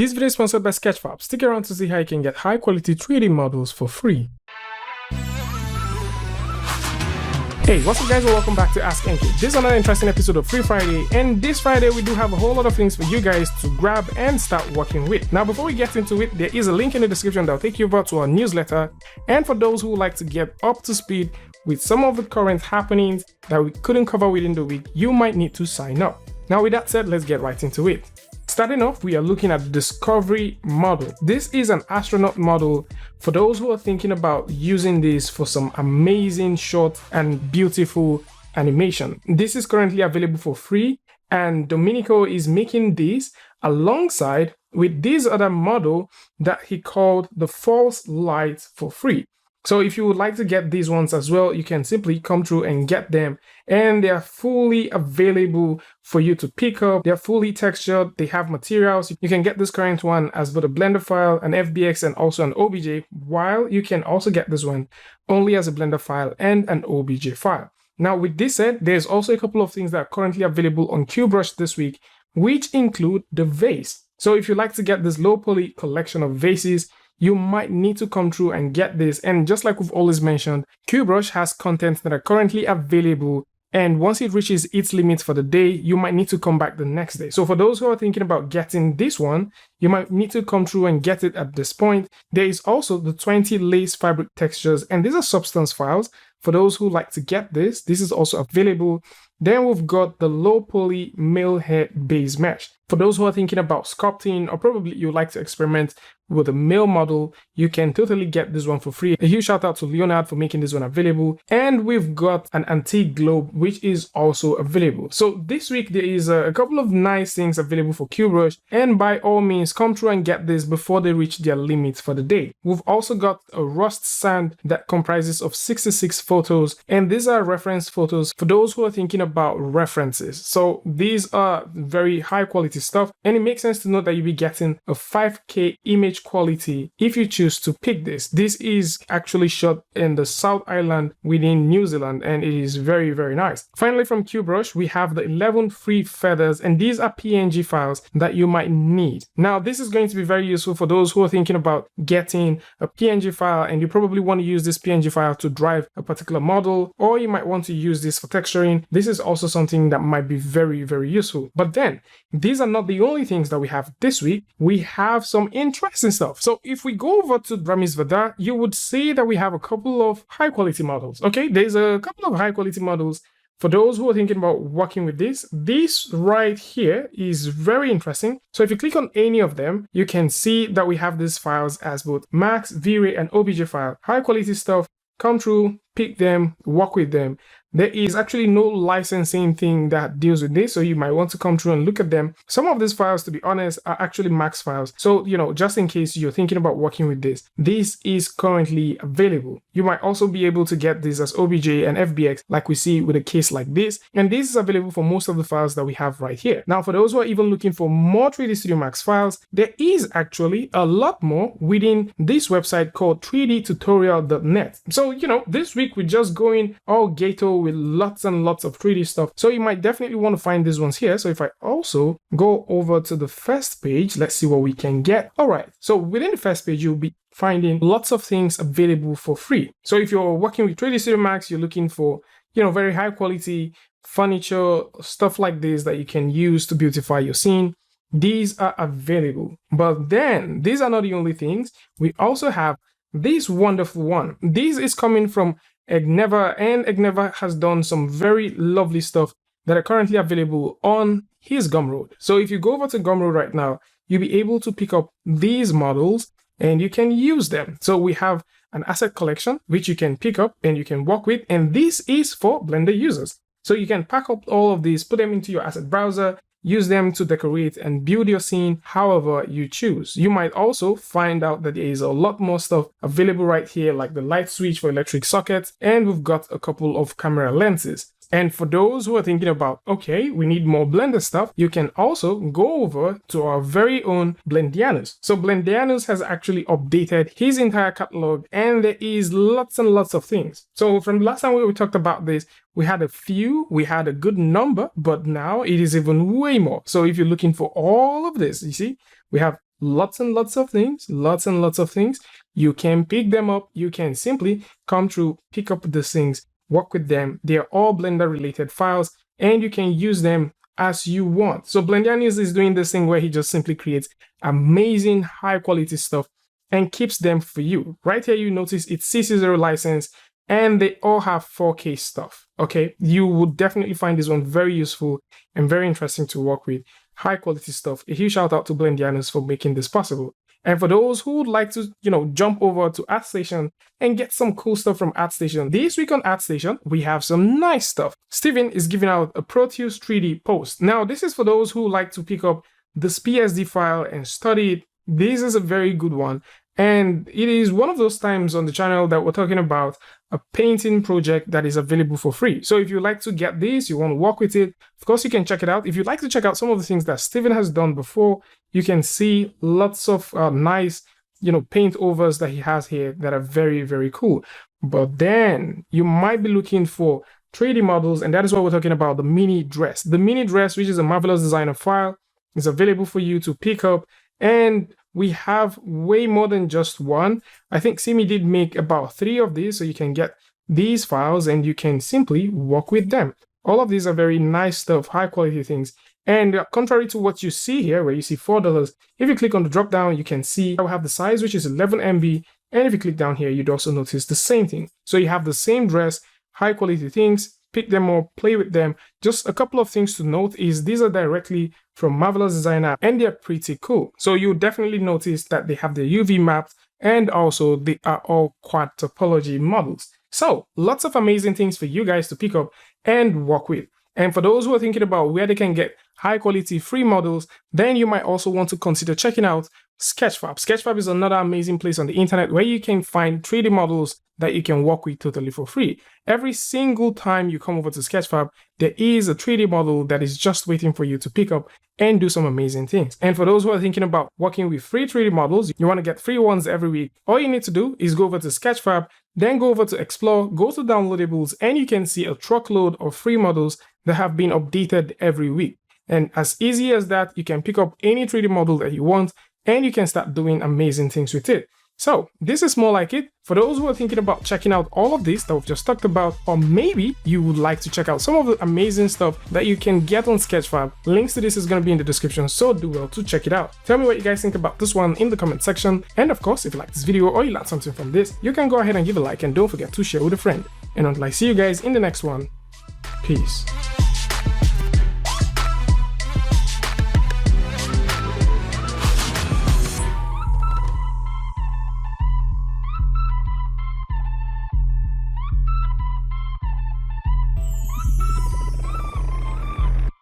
This video is sponsored by Sketchfab. Stick around to see how you can get high quality 3D models for free. Hey, what's up guys, and welcome back to askNK. This is another interesting episode of Free Friday, and this Friday we do have a whole lot of things for you guys to grab and start working with. Now before we get into it, there is a link in the description that will take you over to our newsletter, and for those who would like to get up to speed with some of the current happenings that we couldn't cover within the week, you might need to sign up. Now with that said, let's get right into it. Starting off, we are looking at the Discovery model. This is an astronaut model for those who are thinking about using this for some amazing short and beautiful animation. This is currently available for free, and Domenico is making this alongside with this other model that he called the False Light for free. So if you would like to get these ones as well, you can simply come through and get them, and they are fully available for you to pick up. They're fully textured, they have materials. You can get this current one as both a Blender file, an FBX, and also an OBJ, while you can also get this one only as a Blender file and an OBJ file. Now with this said, there's also a couple of things that are currently available on Cubebrush this week, which include the vase. So if you like to get this low poly collection of vases, you might need to come through and get this. And just like we've always mentioned, Cubebrush has contents that are currently available, and once it reaches its limit for the day, you might need to come back the next day. So for those who are thinking about getting this one, you might need to come through and get it at this point. There is also the 20 lace fabric textures, and these are substance files. For those who like to get this, this is also available. Then we've got the low poly male hair base mesh. For those who are thinking about sculpting, or probably you like to experiment with a male model, you can totally get this one for free. A huge shout out to Leonard for making this one available. And we've got an antique globe, which is also available. So this week there is a couple of nice things available for Cubebrush, and by all means come through and get this before they reach their limits for the day. We've also got a rust sand that comprises of 66 photos, and these are reference photos for those who are thinking about references. So these are very high quality stuff, and it makes sense to note that you'll be getting a 5K image quality if you choose to pick this. This is actually shot in the South Island within New Zealand, and it is very, very nice. Finally, from Cubebrush, we have the 11 free feathers, and these are PNG files that you might need. Now, this is going to be very useful for those who are thinking about getting a PNG file, and you probably want to use this PNG file to drive a particular model, or you might want to use this for texturing. This is also something that might be very, very useful. But then, these are not the only things that we have this week. We have some interesting stuff. So if we go over to Ramizcardar, you would see that we have a couple of high quality models. Okay, there's a couple of high quality models. For those who are thinking about working with this right here is very interesting. So if you click on any of them, you can see that we have these files as both Max, V-Ray, and OBJ file. High quality stuff. Come through, pick them, work with them. There is actually no licensing thing that deals with this, so you might want to come through and look at them. Some of these files, to be honest, are actually Max files. So, just in case you're thinking about working with this is currently available. You might also be able to get this as OBJ and FBX, like we see with a case like this. And this is available for most of the files that we have right here. Now, for those who are even looking for more 3D Studio Max files, there is actually a lot more within this website called 3dtutorial.net. So, this week we're just going all ghetto with lots and lots of 3D stuff. So you might definitely want to find these ones here. So if I also go over to the first page, let's see what we can get. All right. So within the first page, you'll be finding lots of things available for free. So if you're working with 3D Studio Max, you're looking for, very high quality furniture, stuff like this that you can use to beautify your scene. These are available. But then these are not the only things. We also have this wonderful one. This is coming from Egneva, and Egneva has done some very lovely stuff that are currently available on his Gumroad. So if you go over to Gumroad right now, you'll be able to pick up these models and you can use them. So we have an asset collection, which you can pick up and you can work with. And this is for Blender users. So you can pack up all of these, put them into your asset browser, use them to decorate and build your scene however you choose. You might also find out that there is a lot more stuff available right here, like the light switch for electric sockets, and we've got a couple of camera lenses. And for those who are thinking about, okay, we need more Blender stuff, you can also go over to our very own Benianus. So Benianus has actually updated his entire catalog, and there is lots and lots of things. So from the last time we talked about this, we had a good number, but now it is even way more. So if you're looking for all of this, you see, we have lots and lots of things, You can pick them up. You can simply come through, pick up these things, work with them. They're all Blender related files, and you can use them as you want. So Benianus is doing this thing where he just simply creates amazing high quality stuff and keeps them for you. Right here, you notice it's CC0 license, and they all have 4K stuff. Okay, you would definitely find this one very useful and very interesting to work with. High quality stuff. A huge shout out to Benianus for making this possible. And for those who would like to, jump over to ArtStation and get some cool stuff from ArtStation, this week on ArtStation, we have some nice stuff. Steven is giving out a Proteus 3D post. Now, this is for those who like to pick up this PSD file and study it. This is a very good one. And it is one of those times on the channel that we're talking about a painting project that is available for free. So if you like to get this, you want to work with it, of course you can check it out. If you'd like to check out some of the things that Steven has done before, you can see lots of nice, paint overs that he has here that are very, very cool. But then you might be looking for 3D models, and that is what we're talking about, the mini dress. The mini dress, which is a Marvelous Designer file, is available for you to pick up, and we have way more than just one. I think Simi did make about 3 of these, so you can get these files and you can simply work with them. All of these are very nice stuff, high quality things. And contrary to what you see here, where you see $4, if you click on the drop down, you can see I have the size, which is 11 MB. And if you click down here, you'd also notice the same thing. So you have the same dress, high quality things, pick them up, play with them. Just a couple of things to note is these are directly from Marvelous Designer and they're pretty cool. So you definitely notice that they have the UV maps and also they are all quad topology models. So lots of amazing things for you guys to pick up and work with. And for those who are thinking about where they can get high quality free models, then you might also want to consider checking out Sketchfab. Sketchfab is another amazing place on the internet where you can find 3D models that you can work with totally for free. Every single time you come over to Sketchfab, there is a 3D model that is just waiting for you to pick up and do some amazing things. And for those who are thinking about working with free 3D models, you want to get free ones every week, all you need to do is go over to Sketchfab, then go over to Explore, go to Downloadables, and you can see a truckload of free models that have been updated every week. And as easy as that, you can pick up any 3D model that you want and you can start doing amazing things with it. So this is more like it. For those who are thinking about checking out all of this that we've just talked about, or maybe you would like to check out some of the amazing stuff that you can get on Sketchfab, links to this is going to be in the description, so do well to check it out. Tell me what you guys think about this one in the comment section. And of course, if you like this video or you learned something from this, you can go ahead and give a like and don't forget to share with a friend. And until I see you guys in the next one, peace.